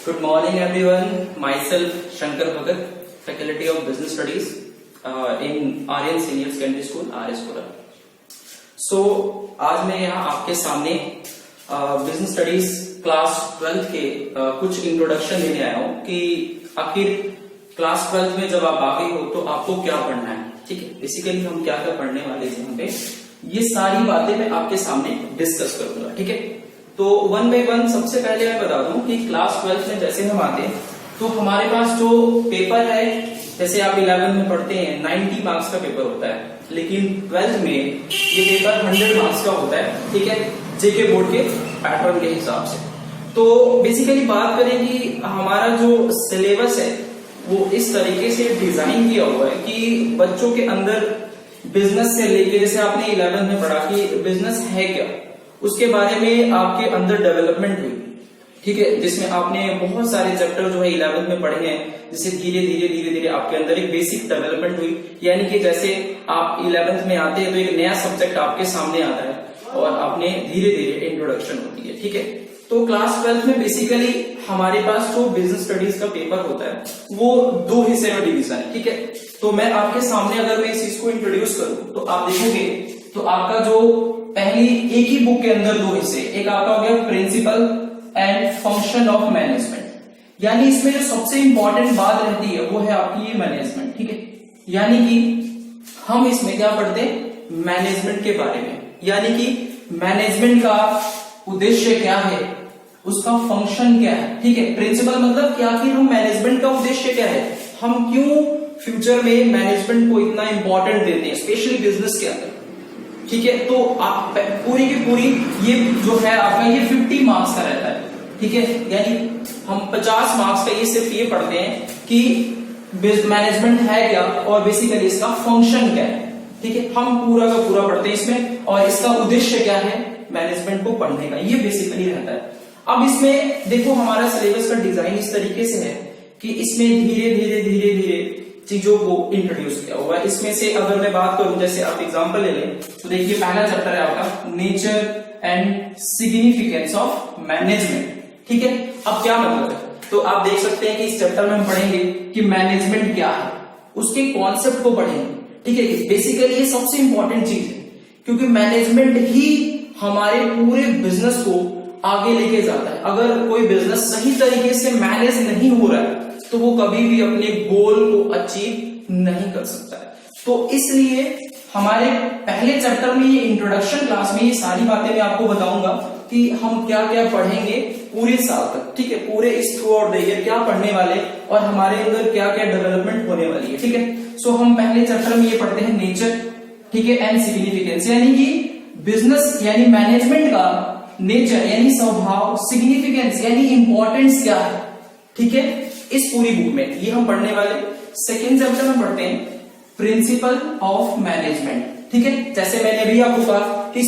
Good morning, everyone. Myself, Shankar Bhagat, Faculty of Business Studies in Aryan Senior Secondary School, RS Pura. So, आज मैं यहाँ आपके सामने business studies class 12 के कुछ इंट्रोडक्शन देने आया हूँ कि आखिर क्लास 12 में जब आप आ गए हो तो आपको क्या पढ़ना है। ठीक है, बेसिकली हम क्या क्या पढ़ने वाले थे यहाँ पे, ये सारी बातें मैं आपके सामने डिस्कस करूंगा। ठीक है, तो वन बाय वन सबसे पहले मैं बता दूं कि क्लास 12 में जैसे हम आते हैं तो हमारे पास जो पेपर है, जैसे आप 11 में पढ़ते हैं 90 मार्क्स का पेपर होता है, लेकिन 12 में ये पेपर 100 मार्क्स का होता है। ठीक है, जेके बोर्ड के पैटर्न के हिसाब से। तो बेसिकली बात करें कि हमारा जो सिलेबस है वो इस तरीके से डिजाइन किया हुआ है कि बच्चों के अंदर बिजनेस से लेके, जैसे आपने 11 में पढ़ा कि बिजनेस है क्या, उसके बारे में आपके अंदर डेवलपमेंट हुई। ठीक है, जिसमें आपने बहुत सारे चैप्टर जो है 11 में पढ़े हैं, जिससे धीरे धीरे आपके अंदर एक बेसिक डेवलपमेंट हुई। यानी कि जैसे आप 11th में आते हैं तो एक नया सब्जेक्ट आपके सामने आता है और आपने धीरे धीरे इंट्रोडक्शन होती है। ठीक है, तो क्लास 12 में बेसिकली हमारे पास जो बिजनेस स्टडीज का पेपर होता है वो 2 हिस्से में डिवीजन है। ठीक है, तो मैं आपके सामने अगर मैं इस चीज को इंट्रोड्यूस करूं तो आप देखोगे तो आपका जो पहली एक ही बुक के अंदर 2 हिस्से, एक आपका हो गया principle and function of management, यानी इसमें जो सबसे इंपॉर्टेंट बात रहती है वो है आपकी ये मैनेजमेंट। ठीक है, यानी कि हम इसमें क्या पढ़ते हैं, मैनेजमेंट के बारे में, यानी कि मैनेजमेंट का उद्देश्य क्या है, उसका फंक्शन क्या है। ठीक है, प्रिंसिपल मतलब कि आखिर हम मैनेजमेंट का उद्देश्य क्या है, हम क्यों फ्यूचर में मैनेजमेंट को इतना इंपॉर्टेंट देते हैं, स्पेशली बिजनेस के अंदर। ठीक है, तो आप पूरी की पूरी ये जो है आपका ये 50 मार्क्स का रहता है। ठीक है, यानी हम 50 मार्क्स का ये सिर्फ ये पढ़ते हैं कि मैनेजमेंट है क्या और बेसिकली इसका फंक्शन क्या है। ठीक है, हम पूरा का पूरा पढ़ते हैं इसमें और इसका उद्देश्य क्या है मैनेजमेंट को पढ़ने का, ये बेसिकली रहता है। अब इसमें देखो हमारा सिलेबस का डिजाइन इस तरीके से है कि इसमें धीरे धीरे चीजों को इंट्रोड्यूस किया हुआ है। इसमें से अगर मैं बात करूं, जैसे आप एग्जांपल ले लें तो देखिए पहला चैप्टर है आपका nature and significance of management. ठीक है, अब क्या मतलब है, तो आप देख सकते हैं कि इस चैप्टर में हम पढ़ेंगे कि मैनेजमेंट क्या है, उसके कॉन्सेप्ट को पढ़ेंगे। ठीक है, बेसिकली ये सबसे इंपॉर्टेंट चीज है क्योंकि मैनेजमेंट ही हमारे पूरे बिजनेस को आगे लेके जाता है। अगर कोई बिजनेस सही तरीके से मैनेज नहीं हो रहा है तो वो कभी भी अपने गोल को अचीव नहीं कर सकता है। तो इसलिए हमारे पहले चैप्टर में ये इंट्रोडक्शन क्लास में ये सारी बातें मैं आपको बताऊंगा कि हम क्या क्या पढ़ेंगे पूरे साल तक। ठीक है, पूरे इस थ्रू आउट द ईयर क्या पढ़ने वाले और हमारे अंदर क्या क्या डेवलपमेंट होने वाली है। ठीक है, सो हम पहले चैप्टर में ये पढ़ते हैं नेचर, ठीक है, एंड सिग्निफिकेंस, यानी कि बिजनेस यानी मैनेजमेंट का नेचर यानी स्वभाव, सिग्निफिकेंस यानी इंपॉर्टेंस क्या है। ठीक है, इस पूरी बुक में ये हम पढ़ने वाले। सेकेंड चैप्टर में पढ़ते हैं प्रिंसिपल ऑफ मैनेजमेंट। ठीक है, जैसे मैंने अभी आपको कहा कि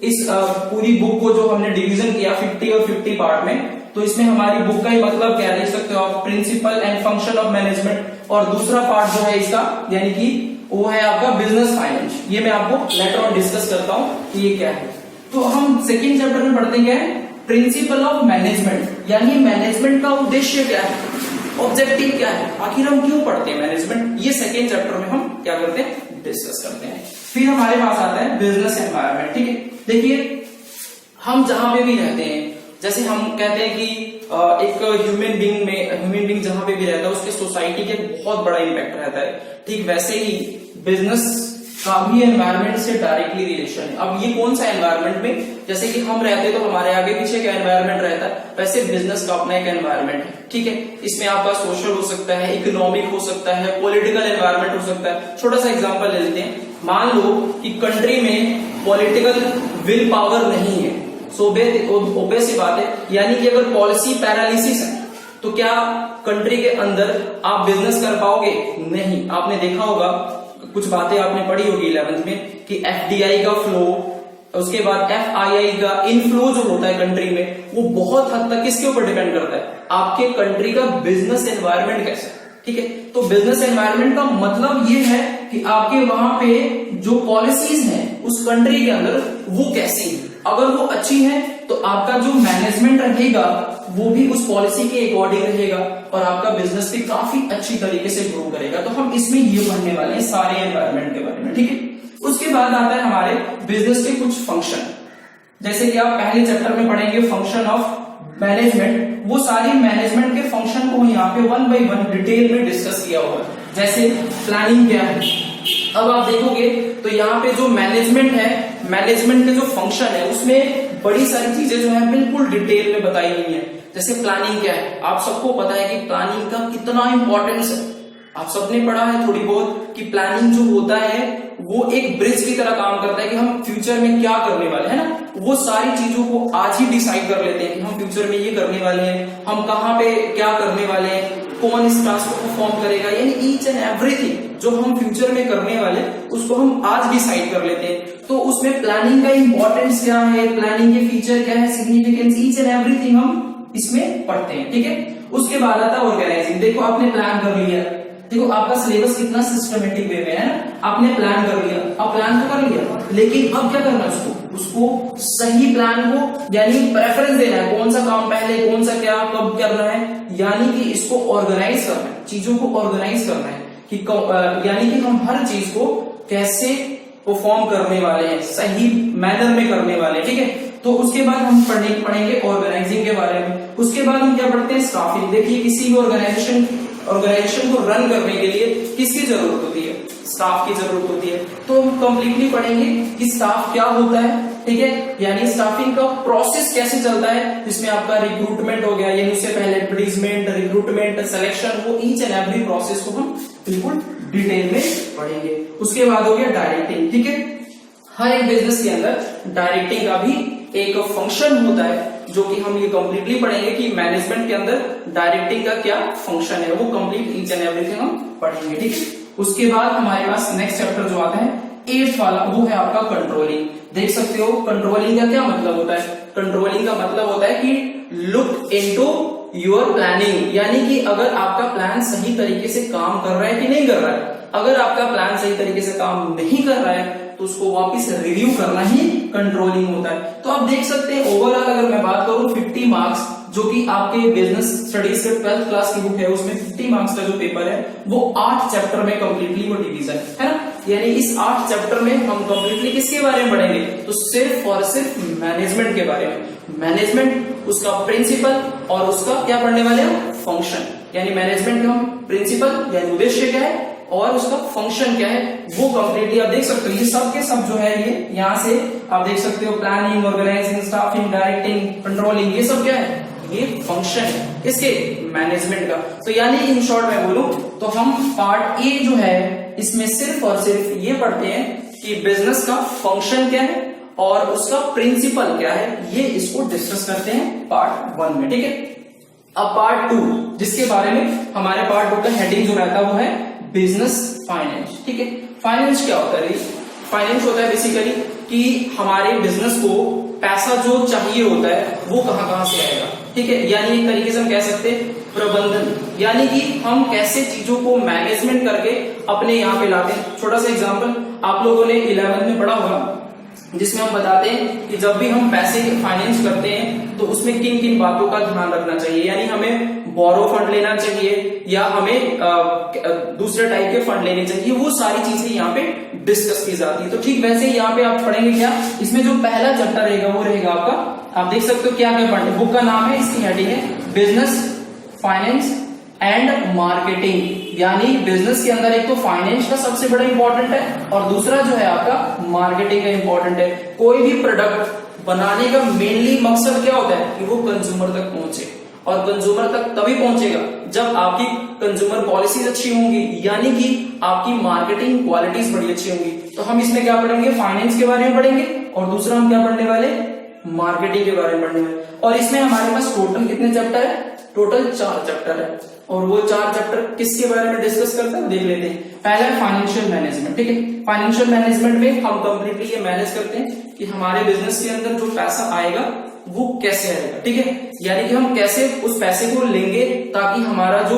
इस पूरी बुक को जो हमने डिवीजन किया 50 और 50 पार्ट में, तो इसमें हमारी बुक का ही मतलब क्या देख सकते हो आप, principle and function of management, और दूसरा पार्ट जो है इसका यानी कि वो है आपका बिजनेस फाइनेंस। ये मैं आपको लेटर ऑन डिस्कस करता हूं कि ये क्या है। तो हम सेकेंड चैप्टर में पढ़ते क्या है, प्रिंसिपल ऑफ मैनेजमेंट, यानी मैनेजमेंट का उद्देश्य क्या है, ऑब्जेक्टिव क्या है, आखिर हम क्यों पढ़ते हैं मैनेजमेंट, ये सेकेंड चैप्टर में हम क्या करते हैं, डिस्कस करते हैं। फिर हमारे पास आता है बिजनेस एनवायरनमेंट। ठीक है, देखिए हम जहां पे भी रहते हैं, जैसे हम कहते हैं कि एक ह्यूमन बीइंग जहां पे भी रहता है उसके सोसाइटी के बहुत बड़ा इम्पैक्ट रहता है। ठीक वैसे ही बिजनेस का भी एनवायरनमेंट से डायरेक्टली रिलेशन है। अब ये कौन सा एनवायरनमेंट में, जैसे कि हम रहते हैं तो हमारे आगे पीछे का एनवायरनमेंट रहता है, वैसे बिजनेस का अपना एक एनवायरनमेंट है। ठीक है, इसमें आपका सोशल हो सकता है, इकोनॉमिक हो सकता है, पॉलिटिकल एनवायरनमेंट हो सकता है। छोटा सा एग्जांपल ले लेते हैं, मान लो कि कंट्री में पॉलिटिकल विल पावर नहीं है, सो ओबे सी बात है, यानी कि अगर पॉलिसी पैरालिसिस है तो क्या कंट्री के अंदर आप बिजनेस कर पाओगे, नहीं। आपने देखा होगा, कुछ बातें आपने पढ़ी होगी 11th में कि एफडीआई का फ्लो, उसके बाद एफआईआई का इनफ्लो जो होता है कंट्री में, वो बहुत हद तक किसके ऊपर डिपेंड करता है, आपके कंट्री का बिजनेस एनवायरनमेंट कैसा है। ठीक है, तो बिजनेस एनवायरनमेंट का मतलब ये है कि आपके वहां पे जो पॉलिसीज हैं उस कंट्री के अंदर वो कैसी है। अगर वो अच्छी है तो आपका जो मैनेजमेंट रहेगा वो भी उस पॉलिसी के अकॉर्डिंग रहेगा और आपका बिजनेस भी काफी अच्छी तरीके से ग्रो करेगा। तो हम इसमें ये पढ़ने वाले हैं सारे एनवायरनमेंट के बारे में, ठीक है। उसके बाद आता है हमारे बिजनेस के कुछ फंक्शन, जैसे कि आप पहले चैप्टर में पढ़ेंगे फंक्शन ऑफ मैनेजमेंट, वो सारी मैनेजमेंट के फंक्शन को यहाँ पे 1 by 1 डिटेल में डिस्कस किया हुआ है। जैसे प्लानिंग क्या है, अब आप देखोगे तो यहाँ पे जो मैनेजमेंट है, मैनेजमेंट के जो फंक्शन है उसमें बड़ी सारी चीजें जो है बिल्कुल डिटेल में बताई गई है। जैसे प्लानिंग क्या है, आप सबको पता है कि प्लानिंग का कितना इंपॉर्टेंस है, आप सबने पढ़ा है थोड़ी बहुत कि प्लानिंग जो होता है वो एक ब्रिज की तरह काम करता है कि हम फ्यूचर में क्या करने वाले हैं ना, वो सारी चीजों को आज ही डिसाइड कर लेते हैं कि हम फ्यूचर में ये करने वाले हैं, हम कहाँ पे क्या करने वाले हैं, कौन इस टास्क को परफॉर्म करेगा, यानी ईच एंड एवरीथिंग जो हम फ्यूचर में करने वाले उसको हम आज डिसाइड कर लेते हैं। तो उसमें प्लानिंग का इंपॉर्टेंस क्या है, प्लानिंग के फीचर क्या है, सिग्निफिकेंस, ईच एंड एवरीथिंग हम इसमें पढ़ते हैं, ठीक है। उसके बाद आता है ऑर्गेनाइजिंग। देखो आपने प्लान कर लिया, देखो आपका सिलेबस कितना सिस्टमेटिक वे में है ना, आपने प्लान कर लिया, अब प्लान तो कर लिया, लेकिन अब क्या करना है उसको सही प्लान को यानी प्रेफरेंस देना है, कौन सा काम पहले, कौन सा क्या कब करना है, यानी कि इसको ऑर्गेनाइज करना है, चीजों को ऑर्गेनाइज करना है कि यानी कि हम हर चीज को कैसे परफॉर्म करने वाले हैं, सही मैनर में करने वाले हैं, ठीक है। तो उसके बाद हम पढ़ेंगे ऑर्गेनाइजिंग के बारे में। उसके बाद हम क्या पढ़ते हैं, स्टाफिंग। देखिए किसी भी ऑर्गेनाइजेशन को रन करने के लिए किसकी जरूरत होती है, स्टाफ की जरूरत होती है। तो हम कंप्लीटली पढ़ेंगे कि स्टाफ क्या होता है, ठीक है, यानी स्टाफिंग का प्रोसेस कैसे चलता है, जिसमें आपका रिक्रूटमेंट हो गया, यानी उससे पहले एडवर्टीजमेंट, रिक्रूटमेंट, सिलेक्शन, वो ईच एंड एवरी प्रोसेस को हम बिल्कुल डिटेल में पढ़ेंगे। उसके बाद हो गया डायरेक्टिंग, ठीक है। हर एक बिजनेस के अंदर डायरेक्टिंग का भी एक फंक्शन होता है जो कि हम ये कंप्लीटली पढ़ेंगे कि मैनेजमेंट के अंदर डायरेक्टिंग का क्या फंक्शन है, वो कंप्लीट ईच एंड एवरीथिंग हम पढ़ेंगे, ठीक है। उसके बाद हमारे पास नेक्स्ट चैप्टर जो आता है 8th वाला, वो है आपका कंट्रोलिंग। देख सकते हो कंट्रोलिंग का क्या मतलब होता है, कंट्रोलिंग का मतलब होता है कि लुक इनटू योर प्लानिंग, यानी कि अगर आपका प्लान सही तरीके से काम कर रहा है कि नहीं कर रहा है। अगर आपका प्लान सही तरीके से काम नहीं कर रहा है तो उसको वापस रिव्यू करना ही कंट्रोलिंग होता है। तो आप देख सकते हैं ओवरऑल अगर मैं बात करूं 50 मार्क्स जो कि आपके बिजनेस स्टडीज के 12th क्लास की बुक है उसमें 50 मार्क्स का जो पेपर है वो 8 चैप्टर में कंप्लीटली वो डिवीजन है ना, यानी इस 8 चैप्टर में हम कंप्लीटली किसके बारे में पढ़ेंगे, तो सिर्फ और सिर्फ मैनेजमेंट के बारे में। मैनेजमेंट, उसका प्रिंसिपल और उसका क्या पढ़ने वाले हैं, फंक्शन, यानी मैनेजमेंट का हम प्रिंसिपल यानी उद्देश्य क्या है और उसका फंक्शन क्या है वो कंप्लीटली आप देख सकते हो। ये सब के सब जो है ये यहाँ से आप देख सकते हो, planning, organising, staffing, directing, controlling, ये सब क्या है, ये फंक्शन है इसके मैनेजमेंट का। तो यानी इन शॉर्ट में बोलूं तो हम पार्ट ए जो है इसमें सिर्फ और सिर्फ ये पढ़ते हैं कि बिजनेस का फंक्शन क्या है और उसका प्रिंसिपल क्या है, ये इसको डिस्कस करते हैं पार्ट 1 में, ठीक है। अब पार्ट 2 जिसके बारे में हमारे पार्ट 2 का हेडिंग जो रहता है वो है बिजनेस फाइनेंस, ठीक है। फाइनेंस क्या होता है, फाइनेंस होता है बेसिकली कि हमारे बिजनेस को पैसा जो चाहिए होता है वो कहां से आएगा, ठीक है। यानी एक तरीके से हम कह सकते हैं प्रबंधन, यानी कि हम कैसे चीजों को मैनेजमेंट करके अपने यहाँ पे लाते हैं। छोटा सा एग्जांपल आप लोगों ने 11th में पढ़ा होगा जिसमें हम बताते हैं कि जब भी हम पैसे फाइनेंस करते हैं तो उसमें किन किन बातों का ध्यान रखना चाहिए, यानी हमें बोरो फंड लेना चाहिए या हमें दूसरे टाइप के फंड लेने चाहिए, वो सारी चीजें यहाँ पे डिस्कस की जाती है। तो ठीक वैसे ही यहाँ पे आप पढ़ेंगे क्या, इसमें जो पहला चैप्टर रहेगा वो रहेगा आपका, आप देख सकते हो क्या क्या पढ़ने, बुक का नाम है, इसकी हेडिंग है बिजनेस फाइनेंस एंड मार्केटिंग, यानी बिजनेस के अंदर एक तो फाइनेंस का सबसे बड़ा इंपॉर्टेंट है और दूसरा जो है आपका मार्केटिंग का इंपॉर्टेंट है। कोई भी प्रोडक्ट बनाने का मेनली मकसद क्या होता है कि वो कंज्यूमर तक पहुंचे, और कंज्यूमर तक तभी पहुंचेगा जब आपकी कंज्यूमर पॉलिसीज अच्छी होंगी, यानी कि आपकी मार्केटिंग क्वालिटीज बड़ी अच्छी होंगी। तो हम इसमें क्या पढ़ेंगे, फाइनेंस के बारे में पढ़ेंगे और दूसरा हम क्या पढ़ने वाले, मार्केटिंग के बारे में पढ़ने वाले। और इसमें हमारे पास टोटल कितने चैप्टर है, टोटल 4 चैप्टर है और वो 4 चैप्टर किसके बारे में डिस्कस करते हैं देख लेते हैं। पहला है फाइनेंशियल मैनेजमेंट, ठीक है। फाइनेंशियल मैनेजमेंट में हम कंप्लीटली ये मैनेज करते हैं कि हमारे बिजनेस के अंदर जो पैसा आएगा वो कैसे आएगा, ठीक है, यानी कि हम कैसे उस पैसे को लेंगे ताकि हमारा जो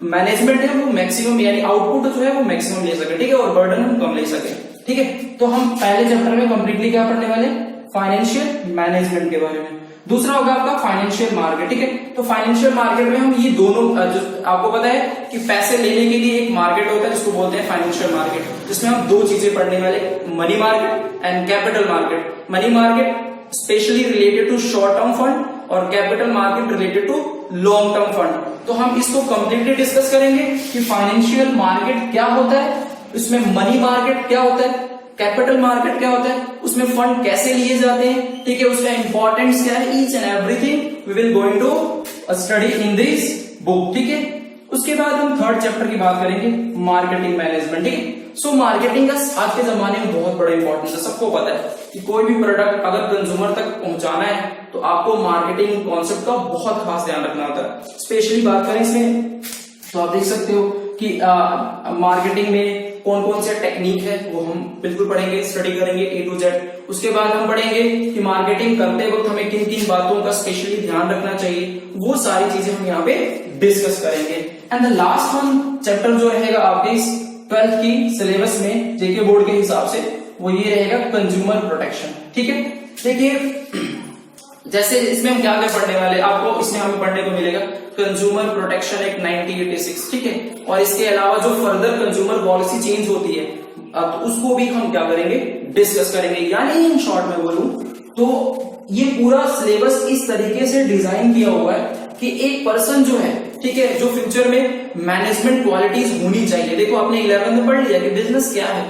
मैनेजमेंट है वो मैक्सिमम यानी आउटपुट जो है वो मैक्सिमम ले सके, ठीक है, और बर्डन हम कम ले सके, ठीक है। तो हम पहले चैप्टर में कंप्लीटली क्या पढ़ने वाले, फाइनेंशियल मैनेजमेंट के बारे में, दूसरा होगा आपका फाइनेंशियल मार्केट। ठीक है, तो फाइनेंशियल मार्केट में हम ये दोनों जो आपको पता है कि पैसे लेने के लिए एक मार्केट होता है जिसको बोलते हैं फाइनेंशियल मार्केट, जिसमें हम दो चीजें पढ़ने वाले, money market and capital market. Money market specially related to short term fund और capital market related to long term fund. तो हम इसको कंप्लीटली डिस्कस करेंगे कि फाइनेंशियल मार्केट क्या होता है, उसमें मनी मार्केट क्या होता है, कैपिटल मार्केट क्या होता है, उसमें फंड कैसे लिए जाते हैं, ठीक है, उसका इंपॉर्टेंस क्या है, each and everything we will going to study in this book. ठीक है, उसके बाद हम थर्ड चैप्टर की बात करेंगे, मार्केटिंग मैनेजमेंट। ठीक है, सो मार्केटिंग का आज के जमाने में बहुत बड़ा इंपॉर्टेंस है। सबको पता है कि कोई भी प्रोडक्ट अगर कंज्यूमर तक पहुंचाना है तो आपको मार्केटिंग कॉन्सेप्ट का बहुत खास ध्यान रखना होता है। स्पेशली बात करें इसमें तो आप देख सकते हो कि मार्केटिंग में कौन कौन से टेक्निक है वो हम बिल्कुल पढ़ेंगे, स्टडी करेंगे A to Z। उसके बाद हम पढ़ेंगे कि मार्केटिंग करते वक्त हमें किन किन बातों का स्पेशली ध्यान रखना चाहिए, वो सारी चीजें हम यहाँ पे डिस्कस करेंगे। And the last one chapter जो रहेगा आपके इस 12th की सिलेबस में जेके बोर्ड के हिसाब से, वो ये रहेगा कंज्यूमर प्रोटेक्शन। ठीक है, देखिए जैसे इसमें हम क्या क्या पढ़ने वाले, आपको इसमें हमें पढ़ने को मिलेगा कंज्यूमर प्रोटेक्शन एक्ट 1986। ठीक है, और इसके अलावा जो फर्दर कंज्यूमर पॉलिसी चेंज होती है तो उसको भी हम क्या करेंगे, डिस्कस करेंगे। यानी इन शॉर्ट में बोलूं तो ये पूरा सिलेबस इस तरीके से डिजाइन किया हुआ है कि एक पर्सन जो है, ठीक है, जो फ्यूचर में मैनेजमेंट क्वालिटीज होनी चाहिए। देखो आपने 11th में पढ़ लिया कि बिजनेस क्या है,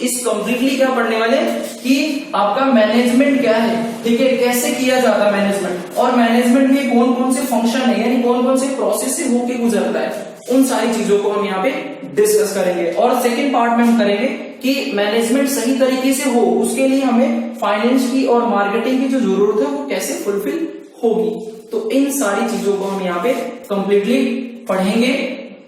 इस कंप्लीटली क्या पढ़ने वाले कि आपका मैनेजमेंट क्या है, ठीक है, कैसे किया जाता है मैनेजमेंट, और मैनेजमेंट में कौन कौन से फंक्शन है, यानी कौन कौन से प्रोसेस से होके गुजरता है, उन सारी चीजों को हम यहाँ पे डिस्कस करेंगे। और सेकंड पार्ट में हम करेंगे कि मैनेजमेंट सही तरीके से हो, उसके लिए हमें फाइनेंस की और मार्केटिंग की जो जरूरत है वो कैसे फुलफिल होगी। तो इन सारी चीजों को हम यहाँ पे कंप्लीटली पढ़ेंगे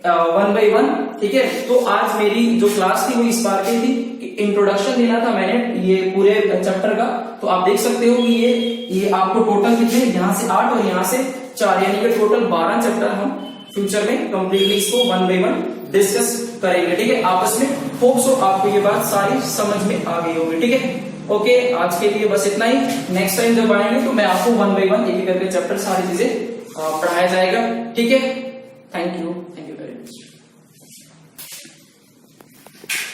वन बाय वन। ठीक है, तो आज मेरी जो क्लास थी वो इस बार की थी कि इंट्रोडक्शन देना था मैंने ये पूरे चैप्टर का। तो आप देख सकते हो कि ये आपको टोटल कितने, यहाँ से 8 और यहाँ से 4, यानी कि टोटल 12 चैप्टर हम फ्यूचर में कंप्लीटली इसको वन बाय वन डिस्कस करेंगे। ठीक है, आपस में होप सो आपको ये बात सारी समझ में आ गई होगी। ठीक है, ओके, आज के लिए बस इतना ही। नेक्स्ट टाइम जब आएंगे तो मैं आपको वन बाय वन एक एक करके चैप्टर सारी चीजें पढ़ाया जाएगा। ठीक है, थैंक यू।